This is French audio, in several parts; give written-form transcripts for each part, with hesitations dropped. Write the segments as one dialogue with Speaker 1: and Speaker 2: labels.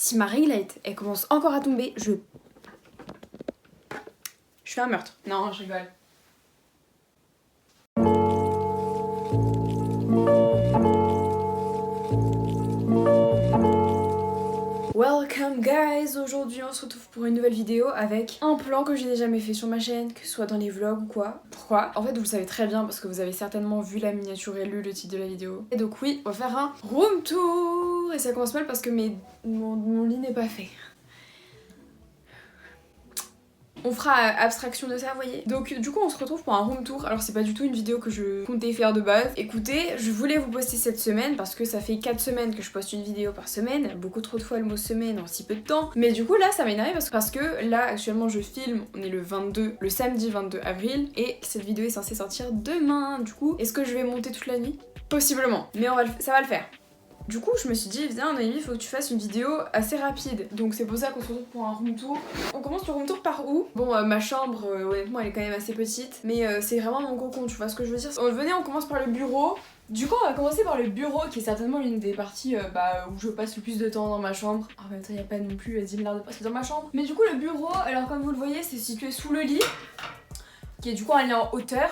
Speaker 1: Si ma ring light, elle commence encore à tomber, je fais un meurtre. Non, je rigole. Welcome guys, aujourd'hui on se retrouve pour une nouvelle vidéo avec un plan que j'ai jamais fait sur ma chaîne, que ce soit dans les vlogs ou quoi. Pourquoi? En fait vous le savez très bien parce que vous avez certainement vu la miniature et lu le titre de la vidéo. Et donc oui, on va faire un room tour. Et ça commence mal parce que mon lit n'est pas fait. On fera abstraction de ça, vous voyez. Donc du coup on se retrouve pour un room tour. Alors c'est pas du tout une vidéo que je comptais faire de base. Écoutez, je voulais vous poster cette semaine parce que ça fait 4 semaines que je poste une vidéo par semaine. Beaucoup trop de fois le mot semaine en si peu de temps. Mais du coup là ça m'a énervé parce que là actuellement je filme, on est le samedi 22 avril et cette vidéo est censée sortir demain. Du coup, est-ce que je vais monter toute la nuit? Possiblement, mais ça va le faire. Du coup, je me suis dit, viens, Noémie, faut que tu fasses une vidéo assez rapide. Donc c'est pour ça qu'on se retrouve pour un room tour. On commence le room tour par où? Bon, ma chambre, honnêtement, elle est quand même assez petite. Mais c'est vraiment mon cocon, tu vois ce que je veux dire? Venez, on commence par le bureau. Du coup, on va commencer par le bureau, qui est certainement l'une des parties où je passe le plus de temps dans ma chambre. En même temps, il n'y a pas non plus 10 milliards de places dans ma chambre. Mais du coup, le bureau, alors comme vous le voyez, c'est situé sous le lit. Qui est du coup un lit en hauteur.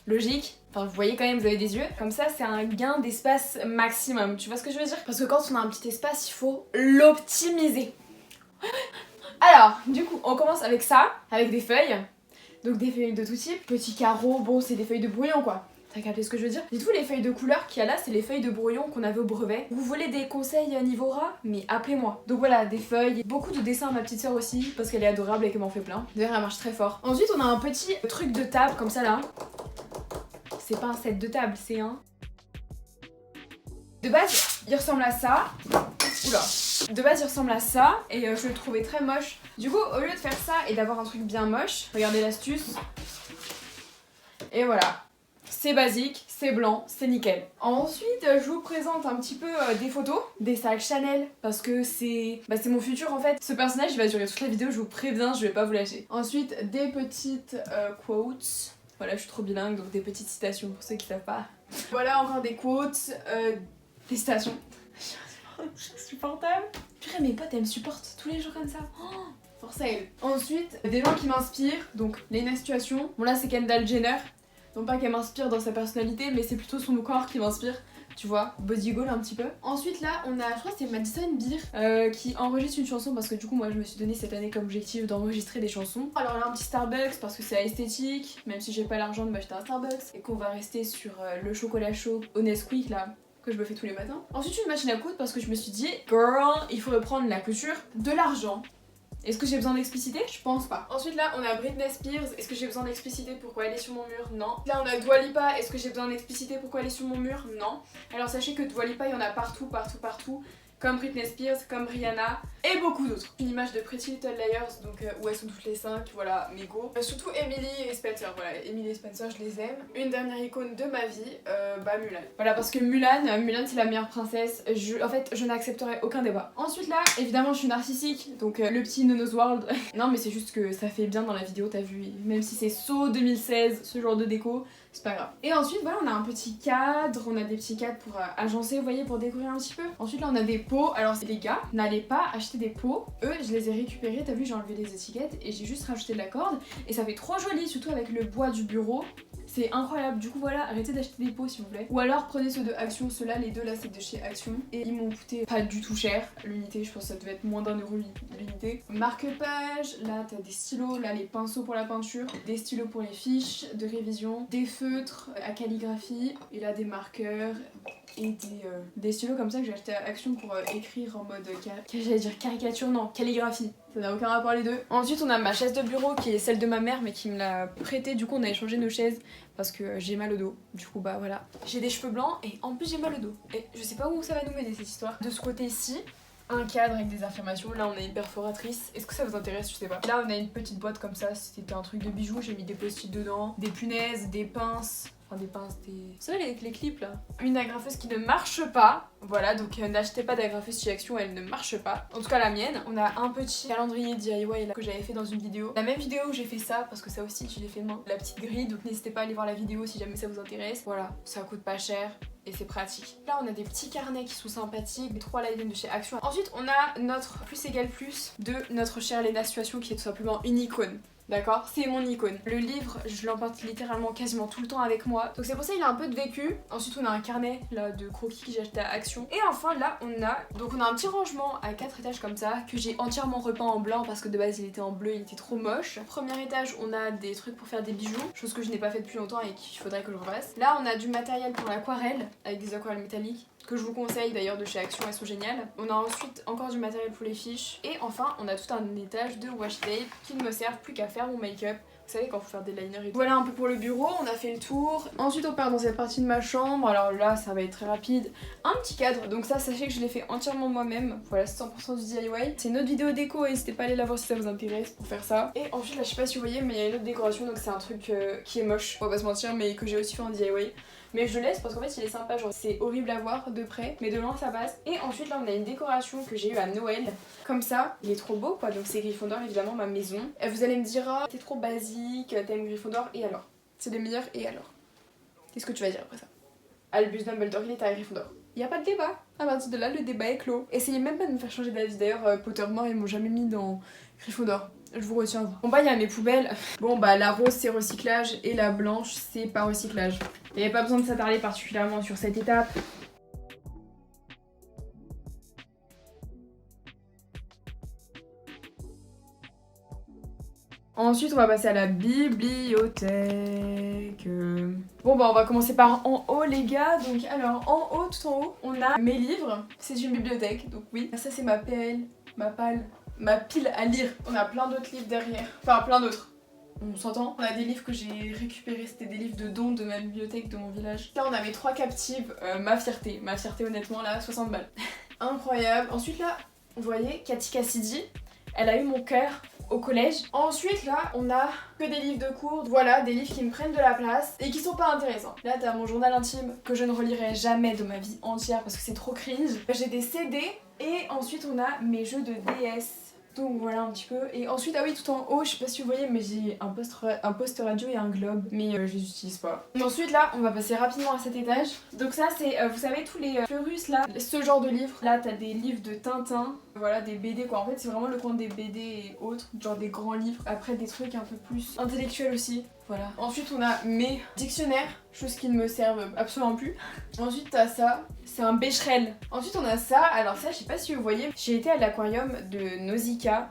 Speaker 1: Logique. Enfin, vous voyez quand même, vous avez des yeux. Comme ça, c'est un gain d'espace maximum. Tu vois ce que je veux dire? Parce que quand on a un petit espace, il faut l'optimiser. Alors, du coup, on commence avec ça, avec des feuilles. Donc des feuilles de tout type. Petits carreaux, bon, c'est des feuilles de brouillon, quoi. T'as capté ce que je veux dire? Dites-vous, les feuilles de couleur qu'il y a là, c'est les feuilles de brouillon qu'on avait au brevet. Vous voulez des conseils niveau rat? Mais appelez-moi. Donc voilà, des feuilles, beaucoup de dessins à ma petite soeur aussi, parce qu'elle est adorable et qu'elle m'en fait plein. D'ailleurs, elle marche très fort. Ensuite, on a un petit truc de table, comme ça là. C'est pas un set de table, c'est un... De base, il ressemble à ça. Oula. De base, il ressemble à ça et je le trouvais très moche. Du coup, au lieu de faire ça et d'avoir un truc bien moche, regardez l'astuce. Et voilà. C'est basique, c'est blanc, c'est nickel. Ensuite, je vous présente un petit peu des photos, des sacs Chanel, parce que c'est mon futur en fait. Ce personnage, il va durer toute la vidéo, je vous préviens, je vais pas vous lâcher. Ensuite, des petites quotes. Voilà, je suis trop bilingue, donc des petites citations pour ceux qui savent pas. Voilà, encore des quotes, des citations. Insupportable. Purée, mes potes, elles me supportent tous les jours comme ça. Oh, force à elles. Ensuite, des gens qui m'inspirent, donc Lena Situation. Bon là, c'est Kendall Jenner. Non pas qu'elle m'inspire dans sa personnalité, mais c'est plutôt son corps qui m'inspire. Tu vois, body goal un petit peu. Ensuite là, on a, je crois que c'est Madison Beer qui enregistre une chanson parce que du coup moi je me suis donné cette année comme objectif d'enregistrer des chansons. Alors là un petit Starbucks parce que c'est esthétique, même si j'ai pas l'argent de m'acheter un Starbucks. Et qu'on va rester sur le chocolat chaud au Nesquik là, que je me fais tous les matins. Ensuite une machine à coudre parce que je me suis dit, girl, il faut reprendre la couture, de l'argent. Est-ce que j'ai besoin d'expliciter? Je pense pas. Ensuite là on a Britney Spears. Est-ce que j'ai besoin d'expliciter pourquoi elle est sur mon mur? Non. Là on a Dua Lipa. Est-ce que j'ai besoin d'expliciter pourquoi elle est sur mon mur? Non. Alors sachez que Dua Lipa il y en a partout. Comme Britney Spears, comme Rihanna et beaucoup d'autres. Une image de Pretty Little Liars, donc où elles sont toutes les 5, voilà, mes go. Surtout Emily et Spencer, voilà, Emily et Spencer je les aime. Une dernière icône de ma vie, Mulan. Voilà, parce que Mulan c'est la meilleure princesse, en fait je n'accepterai aucun débat. Ensuite là, évidemment je suis narcissique, donc le petit Nono's World. Non mais c'est juste que ça fait bien dans la vidéo, t'as vu, même si c'est So 2016, ce genre de déco, c'est pas grave. Et ensuite voilà, on a un petit cadre, on a des petits cadres pour agencer, vous voyez, pour décorer un petit peu. Ensuite là on a des pots, alors les gars, n'allez pas acheter des pots. Eux je les ai récupérés, t'as vu, j'ai enlevé les étiquettes et j'ai juste rajouté de la corde. Et ça fait trop joli, surtout avec le bois du bureau. C'est incroyable, du coup voilà, arrêtez d'acheter des pots s'il vous plaît. Ou alors prenez ceux de Action, ceux-là, les deux là c'est de chez Action. Et ils m'ont coûté pas du tout cher, l'unité, je pense que ça devait être moins d'1 euro l'unité. Marque-page, là t'as des stylos, là les pinceaux pour la peinture, des stylos pour les fiches de révision, des feutres à calligraphie, et là des marqueurs et des stylos comme ça que j'ai acheté à Action pour écrire en mode, j'allais dire caricature, non, calligraphie. Ça n'a aucun rapport les deux. Ensuite on a ma chaise de bureau qui est celle de ma mère mais qui me l'a prêtée, du coup on a échangé nos chaises parce que j'ai mal au dos. Du coup bah voilà, j'ai des cheveux blancs et en plus j'ai mal au dos. Et je sais pas où ça va nous mener cette histoire. De ce côté-ci, un cadre avec des affirmations, là on a une perforatrice. Est-ce que ça vous intéresse? Je sais pas. Là on a une petite boîte comme ça, c'était un truc de bijoux, j'ai mis des post-it dedans, des punaises, des pinces. Enfin des pinces, des... Vous savez les clips là. Une agrafeuse qui ne marche pas. Voilà, donc n'achetez pas d'agrafeuse chez Action, elle ne marche pas. En tout cas la mienne. On a un petit calendrier DIY là, que j'avais fait dans une vidéo. La même vidéo où j'ai fait ça, parce que ça aussi je l'ai fait main. La petite grille, donc n'hésitez pas à aller voir la vidéo si jamais ça vous intéresse. Voilà, ça coûte pas cher. Et c'est pratique. Là on a des petits carnets qui sont sympathiques, des 3 live de chez Action. Ensuite on a notre plus égale plus de notre chère Léna Situation qui est tout simplement une icône. D'accord, c'est mon icône. Le livre, je l'emporte littéralement quasiment tout le temps avec moi. Donc c'est pour ça qu'il a un peu de vécu. Ensuite on a un carnet là de croquis que j'ai acheté à Action. Et enfin là on a un petit rangement à 4 étages comme ça que j'ai entièrement repeint en blanc parce que de base il était en bleu, il était trop moche. Premier étage on a des trucs pour faire des bijoux, chose que je n'ai pas fait depuis longtemps et qu'il faudrait que je refasse. Là on a du matériel pour l'aquarelle avec des aquarelles métalliques, que je vous conseille d'ailleurs de chez Action, elles sont géniales. On a ensuite encore du matériel pour les fiches. Et enfin, on a tout un étage de washi tape qui ne me servent plus qu'à faire mon make-up. Vous savez, quand faut faire des liners et tout. Voilà un peu pour le bureau, on a fait le tour. Ensuite, on part dans cette partie de ma chambre. Alors là, ça va être très rapide. Un petit cadre, donc ça, sachez que je l'ai fait entièrement moi-même. Voilà, c'est 100% du DIY. C'est une autre vidéo déco, n'hésitez pas à aller la voir si ça vous intéresse pour faire ça. Et ensuite, là, je sais pas si vous voyez, mais il y a une autre décoration, donc c'est un truc qui est moche, on va pas se mentir, mais que j'ai aussi fait en DIY. Mais je le laisse parce qu'en fait il est sympa, genre c'est horrible à voir de près, mais de loin ça passe. Et ensuite là on a une décoration que j'ai eue à Noël, comme ça, il est trop beau quoi, donc c'est Gryffondor évidemment, ma maison. Et vous allez me dire, ah t'es trop basique, t'aimes Gryffondor, et alors? C'est les meilleurs, et alors? Qu'est-ce que tu vas dire après ça? Albus Dumbledore, il est à Gryffondor. Y a pas de débat, à partir de là le débat est clos. Essayez même pas de me faire changer d'avis, d'ailleurs Pottermore ils m'ont jamais mis dans Gryffondor. Je vous retiens vous. Bon bah il y a mes poubelles. Bon bah la rose c'est recyclage et la blanche c'est pas recyclage. Il n'y avait pas besoin de s'attarder particulièrement sur cette étape. Ensuite on va passer à la bibliothèque. Bon bah on va commencer par en haut les gars. Donc alors en haut, tout en haut, on a mes livres. C'est une bibliothèque donc oui. Ça c'est ma pelle, ma palle, ma pile à lire. On a plein d'autres livres derrière. Enfin plein d'autres. On s'entend. On a des livres que j'ai récupérés, c'était des livres de dons de ma bibliothèque de mon village. Là on a mes 3 captives, ma fierté honnêtement là, 60 balles. Incroyable. Ensuite là, vous voyez, Cathy Cassidy, elle a eu mon cœur au collège. Ensuite là, on a que des livres de cours, voilà, des livres qui me prennent de la place et qui sont pas intéressants. Là t'as mon journal intime que je ne relirai jamais de ma vie entière parce que c'est trop cringe. J'ai des CD et ensuite on a mes jeux de DS. Donc voilà un petit peu. Et ensuite, ah oui, tout en haut, je sais pas si vous voyez, mais j'ai un poste radio et un globe, mais je les utilise pas. Et ensuite là, on va passer rapidement à cet étage. Donc ça c'est, vous savez, tous les Fleurus là, ce genre de livres. Là t'as des livres de Tintin, voilà, des BD quoi. En fait c'est vraiment le coin des BD et autres, genre des grands livres. Après des trucs un peu plus intellectuels aussi. Voilà. Ensuite on a mes dictionnaires, choses qui ne me servent absolument plus. Ensuite t'as ça, c'est un Becherel. Ensuite on a ça, alors ça je sais pas si vous voyez, j'ai été à l'aquarium de Nausicaa,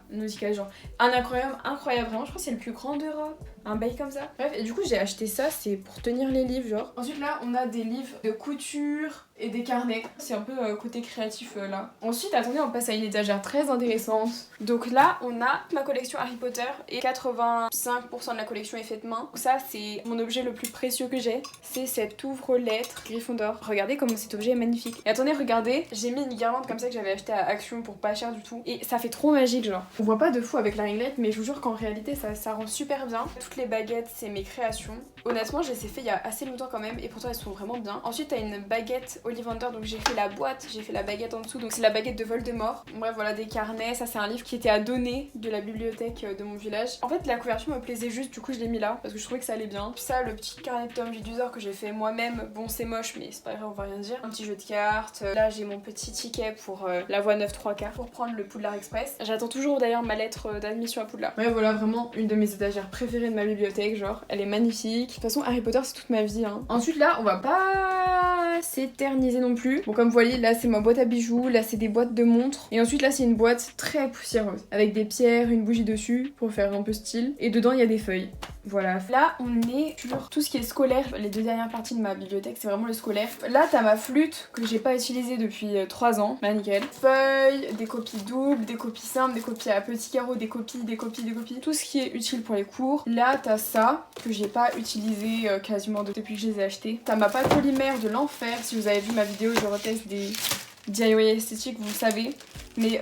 Speaker 1: genre un aquarium incroyable, vraiment je crois que c'est le plus grand d'Europe. Un bail comme ça. Bref, et du coup j'ai acheté ça, c'est pour tenir les livres genre. Ensuite là on a des livres de couture et des carnets. C'est un peu côté créatif là. Ensuite attendez, on passe à une étagère très intéressante. Donc là on a ma collection Harry Potter et 85% de la collection est faite main. Donc ça c'est mon objet le plus précieux que j'ai. C'est cet ouvre-lettre Gryffondor. Regardez comment cet objet est magnifique. Et attendez, regardez, j'ai mis une guirlande comme ça que j'avais acheté à Action pour pas cher du tout. Et ça fait trop magique genre. On voit pas de fou avec la ringlette mais je vous jure qu'en réalité ça rend super bien. Toutes les baguettes c'est mes créations. Honnêtement je les ai fait il y a assez longtemps quand même et pourtant elles sont vraiment bien. Ensuite t'as une baguette Ollivander, donc j'ai fait la boîte, j'ai fait la baguette en dessous, donc c'est la baguette de Voldemort. Bref voilà, des carnets, ça c'est un livre qui était à donner de la bibliothèque de mon village. En fait la couverture me plaisait juste, du coup je l'ai mis là parce que je trouvais que ça allait bien. Puis ça, le petit carnet de Tom Jedusor que j'ai fait moi-même, bon c'est moche mais c'est pas grave, on va rien dire. Un petit jeu de cartes, là j'ai mon petit ticket pour la voie 9 3/4 pour prendre le Poudlard Express. J'attends toujours d'ailleurs ma lettre d'admission à Poudlard. Ouais voilà, vraiment une de mes étagères préférées de ma bibliothèque, genre elle est magnifique. De toute façon Harry Potter c'est toute ma vie hein. Ensuite là on va pas s'éterniser non plus. Bon comme vous voyez là c'est ma boîte à bijoux, là c'est des boîtes de montres et ensuite là c'est une boîte très poussiéreuse avec des pierres, une bougie dessus pour faire un peu style et dedans il y a des feuilles. Voilà, là on est sur tout ce qui est scolaire. Les 2 dernières parties de ma bibliothèque c'est vraiment le scolaire. Là t'as ma flûte que j'ai pas utilisée depuis 3 ans, bah nickel. Feuilles, des copies doubles, des copies simples, des copies à petits carreaux, des copies, tout ce qui est utile pour les cours. Là t'as ça que j'ai pas utilisé quasiment depuis que je les ai achetés. T'as ma pâte polymère de l'enfer, si vous avez vu ma vidéo je reteste des DIY esthétiques vous le savez. mais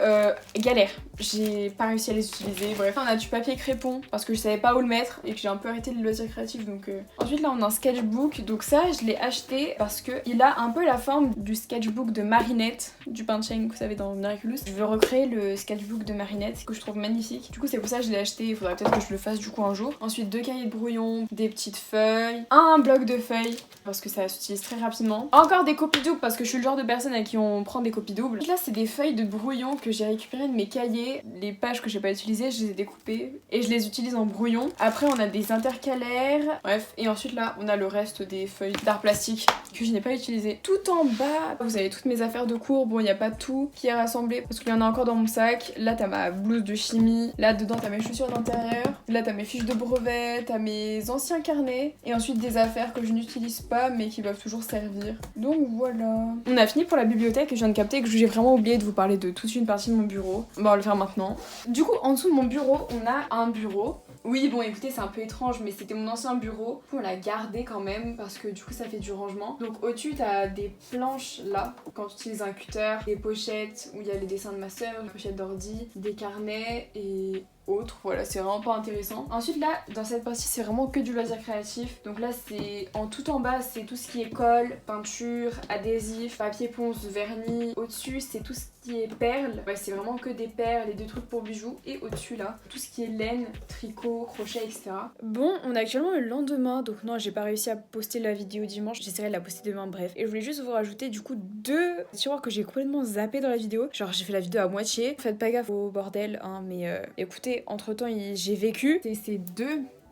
Speaker 1: galère. J'ai pas réussi à les utiliser. Bref, on a du papier crépon parce que je savais pas où le mettre et que j'ai un peu arrêté le loisir créatif. Donc ensuite là on a un sketchbook. Donc ça je l'ai acheté parce que il a un peu la forme du sketchbook de Marinette du pain de Cheng, vous savez, dans Miraculous. Je veux recréer le sketchbook de Marinette que je trouve magnifique. Du coup c'est pour ça que je l'ai acheté. Il faudrait peut-être que je le fasse du coup un jour. Ensuite 2 cahiers de brouillon, des petites feuilles, un bloc de feuilles parce que ça s'utilise très rapidement. Encore des copies doubles parce que je suis le genre de personne à qui on prend des copies doubles. Là c'est des feuilles de brouillon que j'ai récupérées de mes cahiers. Les pages que j'ai pas utilisées, je les ai découpées et je les utilise en brouillon. Après on a des intercalaires, bref, et ensuite là on a le reste des feuilles d'art plastique que je n'ai pas utilisées. Tout en bas vous avez toutes mes affaires de cours. Bon, il n'y a pas tout qui est rassemblé parce qu'il y en a encore dans mon sac. Là t'as ma blouse de chimie, là dedans t'as mes chaussures d'intérieur, là t'as mes fiches de brevet, t'as mes anciens carnets et ensuite des affaires que je n'utilise pas mais qui peuvent toujours servir. Donc voilà. On a fini pour la bibliothèque et je viens de capter que j'ai vraiment oublié de vous parler de toute une partie de mon bureau. On va le faire maintenant. Du coup en dessous de mon bureau on a un bureau. Oui bon écoutez c'est un peu étrange mais c'était mon ancien bureau. On l'a gardé quand même parce que du coup ça fait du rangement. Donc au-dessus t'as des planches là quand tu utilises un cutter, des pochettes où il y a les dessins de ma soeur, une pochette d'ordi, des carnets et autres. Voilà, c'est vraiment pas intéressant. Ensuite là dans cette partie c'est vraiment que du loisir créatif. Donc là c'est en tout en bas c'est tout ce qui est colle, peinture, adhésif, papier ponce, vernis. Au-dessus c'est tout ce qui est perles. Ouais, c'est vraiment que des perles et des trucs pour bijoux. Et au-dessus là tout ce qui est laine, tricot, crochet, etc. Bon, on est actuellement le lendemain donc non j'ai pas réussi à poster la vidéo dimanche. J'essaierai de la poster demain, bref. Et je voulais juste vous rajouter du coup 2 tiroirs que j'ai complètement zappé dans la vidéo. Genre j'ai fait la vidéo à moitié. Faites pas gaffe au bordel hein, mais écoutez, entre temps j'ai vécu. C'est ces 2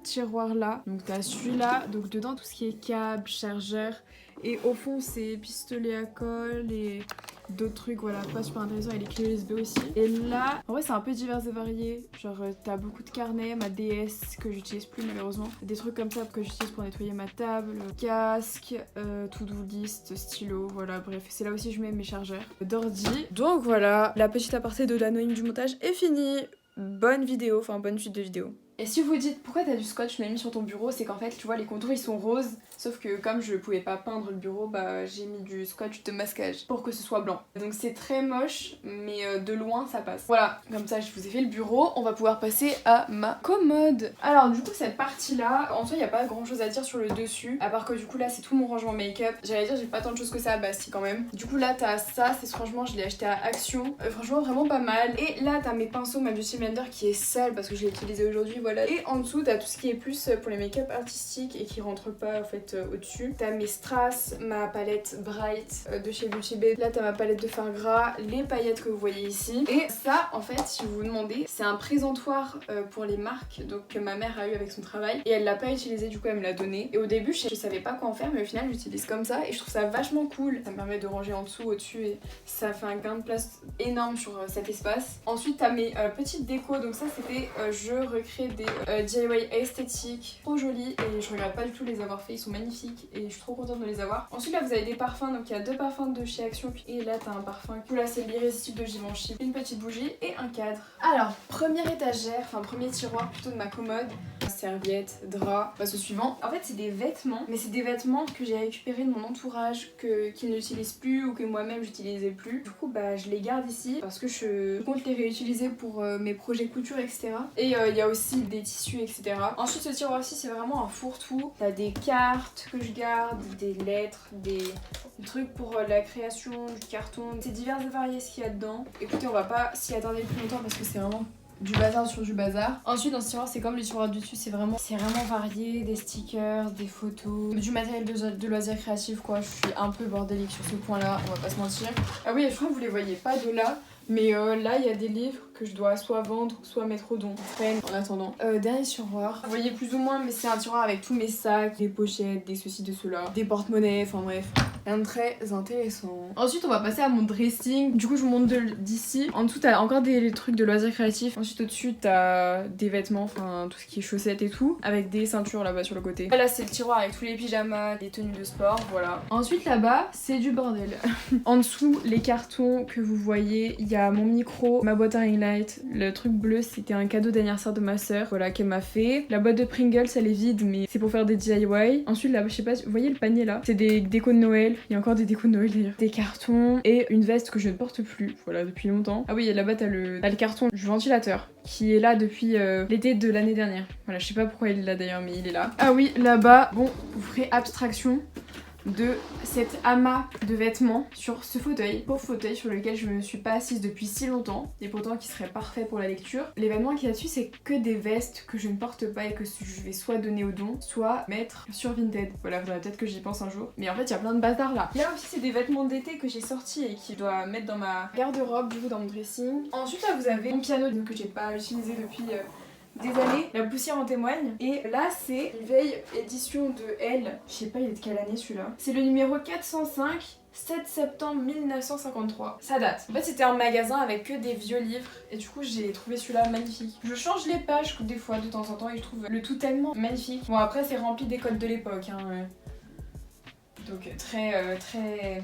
Speaker 1: tiroirs là. Donc t'as celui-là, donc dedans tout ce qui est câble, chargeur. Et au fond c'est pistolet à colle et d'autres trucs, voilà, pas super intéressant, et les clés USB aussi. Et là, en vrai c'est un peu divers et varié, genre t'as beaucoup de carnets, ma DS que j'utilise plus malheureusement, des trucs comme ça que j'utilise pour nettoyer ma table, casque, to-do list, stylo, voilà, bref, c'est là aussi je mets mes chargeurs d'ordi. Donc voilà, la petite aparté de l'anonyme du montage est finie. Bonne vidéo, enfin bonne suite de vidéos. Et si vous dites pourquoi t'as du scotch mis sur ton bureau, c'est qu'en fait tu vois les contours ils sont roses, sauf que comme je pouvais pas peindre le bureau, bah j'ai mis du scotch de masquage pour que ce soit blanc. Donc c'est très moche mais de loin ça passe. Voilà, comme ça je vous ai fait le bureau, on va pouvoir passer à ma commode. Alors du coup cette partie là, en soi il y a pas grand chose à dire sur le dessus, à part que du coup là c'est tout mon rangement make-up. J'allais dire j'ai pas tant de choses que ça, bah si quand même. Du coup là t'as ça, c'est franchement je l'ai acheté à Action, franchement vraiment pas mal. Et là t'as mes pinceaux, ma Beauty Blender qui est sale parce que je l'ai utilisé aujourd'hui. Voilà. Et en dessous t'as tout ce qui est plus pour les make-up artistiques et qui rentre pas en fait au-dessus. T'as mes strass, ma palette Bright de chez Beauty Bay. Là t'as ma palette de fard gras, les paillettes que vous voyez ici. Et ça en fait si vous vous demandez c'est un présentoir pour les marques donc que ma mère a eu avec son travail. Et elle l'a pas utilisé, du coup elle me l'a donné. Et au début je savais pas quoi en faire mais au final j'utilise comme ça et je trouve ça vachement cool. Ça me permet de ranger en dessous, au-dessus et ça fait un gain de place énorme sur cet espace. Ensuite t'as mes petites décos, donc ça c'était je recrée des DIY esthétiques, trop jolis et je regrette pas du tout les avoir fait, ils sont magnifiques et je suis trop contente de les avoir. Ensuite là vous avez des parfums, donc il y a 2 parfums de chez Action et là t'as un parfum, là c'est l'irrésistible de Givenchy, une petite bougie et un cadre. Alors première étagère, enfin premier tiroir plutôt de ma commode, serviettes, draps, passe au suivant. En fait c'est des vêtements, mais c'est des vêtements que j'ai récupérés de mon entourage, qu'ils n'utilisent plus ou que moi-même j'utilisais plus. Du coup bah je les garde ici parce que je compte les réutiliser pour mes projets couture etc. Et il y a aussi des tissus etc. Ensuite ce tiroir-ci c'est vraiment un fourre-tout. T'as des cartes que je garde, des lettres, des trucs pour la création, du carton. C'est divers et varié ce qu'il y a dedans. Écoutez on va pas s'y attarder plus longtemps parce que c'est vraiment du bazar sur du bazar. Ensuite dans ce tiroir c'est comme le tiroir du dessus, c'est vraiment varié, des stickers, des photos, du matériel de loisirs créatifs quoi. Je suis un peu bordélique sur ce point là, on va pas se mentir. Ah oui je crois que vous les voyez pas de là. Mais là, il y a des livres que je dois soit vendre, soit mettre au don. En attendant. Dernier tiroir. Vous voyez plus ou moins, mais c'est un tiroir avec tous mes sacs, des pochettes, des ceci, de cela, des porte-monnaies, enfin bref. Rien de très intéressant. Ensuite, on va passer à mon dressing. Du coup, je vous montre d'ici. En dessous, t'as encore des trucs de loisirs créatifs. Ensuite, au-dessus, t'as des vêtements, enfin tout ce qui est chaussettes et tout, avec des ceintures là-bas sur le côté. Là, c'est le tiroir avec tous les pyjamas, les tenues de sport, voilà. Ensuite, là-bas, c'est du bordel. En dessous, les cartons que vous voyez, il y a mon micro, ma boîte à ring Light. Le truc bleu, c'était un cadeau d'anniversaire de ma soeur, voilà, qu'elle m'a fait. La boîte de Pringles, elle est vide, mais c'est pour faire des DIY. Ensuite, là, je sais pas, vous voyez le panier là? C'est des décos de Noël. Il y a encore des décos de Noël d'ailleurs. Des cartons et une veste que je ne porte plus, voilà, depuis longtemps. Ah oui, et là-bas, t'as le carton du ventilateur qui est là depuis l'été de l'année dernière. Voilà, je sais pas pourquoi il est là d'ailleurs, mais il est là. Ah oui, là-bas, bon, vous ferez abstraction de cet amas de vêtements sur ce fauteuil, pauvre fauteuil sur lequel je me suis pas assise depuis si longtemps et pourtant qui serait parfait pour la lecture. Les vêtements qu'il y a dessus, c'est que des vestes que je ne porte pas et que je vais soit donner au don, soit mettre sur Vinted. Voilà, faudrait peut-être que j'y pense un jour. Mais en fait, il y a plein de bazar là. Là aussi, c'est des vêtements d'été que j'ai sortis et qui dois mettre dans ma garde-robe, du coup dans mon dressing. Ensuite, là, vous avez mon piano que j'ai pas utilisé depuis des années, la poussière en témoigne. Et là c'est une vieille édition de Elle, je sais pas il est de quelle année celui-là. C'est le numéro 405, 7 septembre 1953. Ça date. En fait c'était un magasin avec que des vieux livres et du coup j'ai trouvé celui-là magnifique. Je change les pages des fois de temps en temps et je trouve le tout tellement magnifique. Bon après c'est rempli des codes de l'époque hein. Donc très...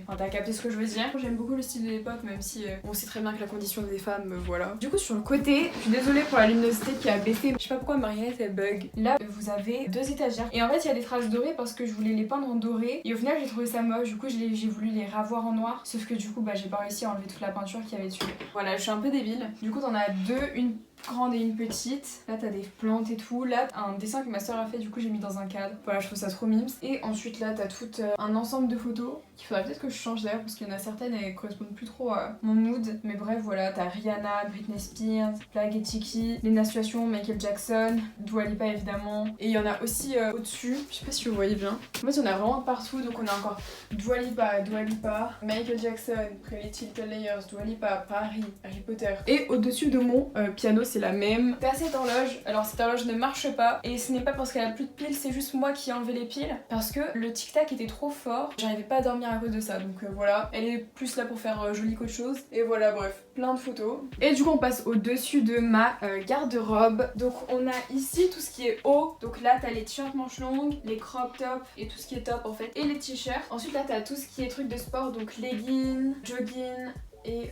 Speaker 1: Enfin t'as capté ce que je veux dire. J'aime beaucoup le style de l'époque même si on sait très bien que la condition des femmes, voilà. Du coup sur le côté, je suis désolée pour la luminosité qui a baissé. Je sais pas pourquoi Mariette elle bug. Là vous avez 2 étagères. Et en fait il y a des traces dorées parce que je voulais les peindre en doré. Et au final j'ai trouvé ça moche. Du coup j'ai voulu les ravoir en noir. Sauf que du coup j'ai pas réussi à enlever toute la peinture qu'il y avait dessus. Voilà je suis un peu débile. Du coup t'en as 2, une grande et une petite. Là t'as des plantes et tout. Là un dessin que ma soeur a fait, du coup j'ai mis dans un cadre. Voilà je trouve ça trop mimes. Et ensuite là t'as tout un ensemble de photos qu'il faudrait peut-être que je change d'ailleurs parce qu'il y en a certaines elles correspondent plus trop à mon mood. Mais bref voilà t'as Rihanna, Britney Spears, Plague et Tiki, Lena Situation, Michael Jackson, Dua Lipa évidemment. Et il y en a aussi au-dessus, je sais pas si vous voyez bien. En fait il y en a vraiment partout donc on a encore Dua Lipa, Michael Jackson, Pretty Little Liars, Dua Lipa, Paris, Harry Potter. Et au-dessus de mon piano c'est la même. T'as cette horloge, alors cette horloge ne marche pas et ce n'est pas parce qu'elle a plus de piles, c'est juste moi qui ai enlevé les piles parce que le tic-tac était trop fort, j'arrivais pas à dormir à cause de ça donc voilà, elle est plus là pour faire joli qu'autre chose et voilà bref, plein de photos. Et du coup on passe au dessus de ma garde-robe, donc on a ici tout ce qui est haut, donc là t'as les t-shirts manches longues, les crop tops et tout ce qui est top en fait et les t-shirts. Ensuite là t'as tout ce qui est trucs de sport, donc leggings, jogging et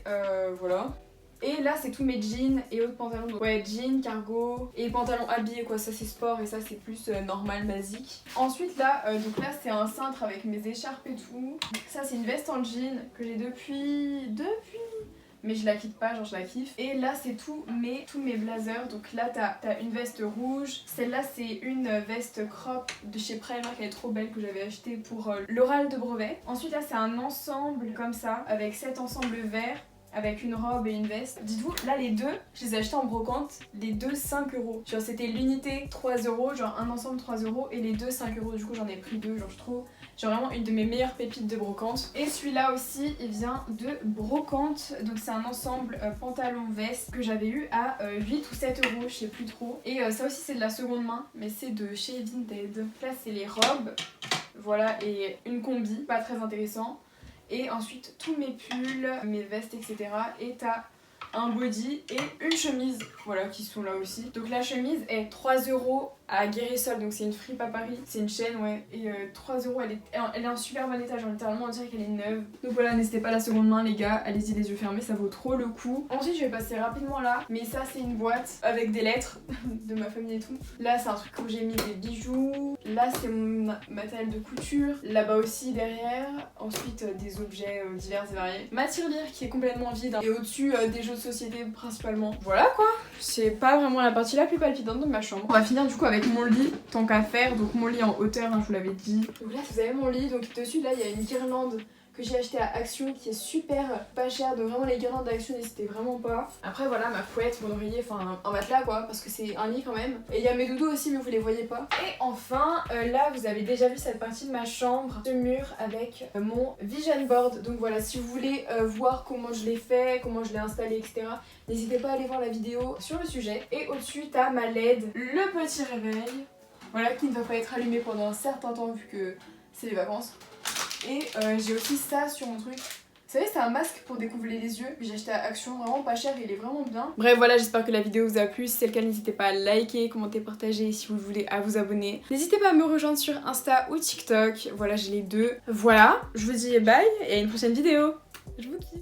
Speaker 1: voilà. Et là c'est tous mes jeans et autres pantalons, donc ouais jeans, cargo et pantalons habillés quoi, ça c'est sport et ça c'est plus normal, basique. Ensuite là, donc là c'est un cintre avec mes écharpes et tout. Ça c'est une veste en jean que j'ai depuis... mais je la quitte pas, genre je la kiffe. Et là c'est tous mes blazers, donc là t'as une veste rouge, celle-là c'est une veste crop de chez Primark, elle est trop belle que j'avais achetée pour l'oral de brevet. Ensuite là c'est un ensemble comme ça, avec 7 ensembles verts, avec une robe et une veste. Dites-vous, là les deux, je les ai achetés en brocante, les deux 5 €. Genre c'était l'unité 3 €, genre un ensemble 3 € et les deux 5 €. Du coup j'en ai pris deux, genre je trouve genre vraiment une de mes meilleures pépites de brocante. Et celui-là aussi, il vient de brocante, donc c'est un ensemble pantalon-veste que j'avais eu à 8 ou 7 €, je sais plus trop. Et ça aussi c'est de la seconde main, mais c'est de chez Vinted. Là c'est les robes, voilà, et une combi, pas très intéressant. Et ensuite tous mes pulls, mes vestes, etc. Et t'as un body et une chemise, voilà, qui sont là aussi. Donc la chemise est 3 € à Guérissol, donc c'est une fripe à Paris, c'est une chaîne, ouais. Et 3 €, elle est en super bon état, genre littéralement on dirait qu'elle est neuve. Donc voilà, n'hésitez pas à la seconde main les gars, allez-y les yeux fermés, ça vaut trop le coup. Ensuite je vais passer rapidement là, mais ça c'est une boîte avec des lettres de ma famille et tout. Là c'est un truc où j'ai mis des bijoux, là c'est mon matériel de couture, là-bas aussi derrière. Ensuite des objets divers et variés. Ma tirelire qui est complètement vide, hein. Et au-dessus des jeux de société principalement. Voilà quoi, c'est pas vraiment la partie la plus palpitante de ma chambre. On va finir du coup avec mon lit, tant qu'à faire, donc mon lit en hauteur, hein, je vous l'avais dit. Donc là vous avez mon lit, donc dessus là il y a une guirlande que j'ai acheté à Action qui est super pas chère, donc vraiment les guirlandes d'Action n'hésitez vraiment pas. Après voilà ma couette, mon oreiller, enfin un matelas quoi, parce que c'est un lit quand même. Et il y a mes doudous aussi mais vous les voyez pas. Et enfin là vous avez déjà vu cette partie de ma chambre, ce mur avec mon vision board. Donc voilà, si vous voulez voir comment je l'ai fait, comment je l'ai installé, etc. N'hésitez pas à aller voir la vidéo sur le sujet. Et au-dessus t'as ma LED, le petit réveil, voilà, qui ne va pas être allumé pendant un certain temps vu que c'est les vacances. Et j'ai aussi ça sur mon truc. Vous savez, c'est un masque pour découvrir les yeux que j'ai acheté à Action, vraiment pas cher et il est vraiment bien. Bref voilà, j'espère que la vidéo vous a plu. Si c'est le cas, n'hésitez pas à liker, commenter, partager et si vous le voulez à vous abonner. N'hésitez pas à me rejoindre sur Insta ou TikTok. Voilà, j'ai les deux. Voilà, je vous dis bye et à une prochaine vidéo. Je vous kiffe.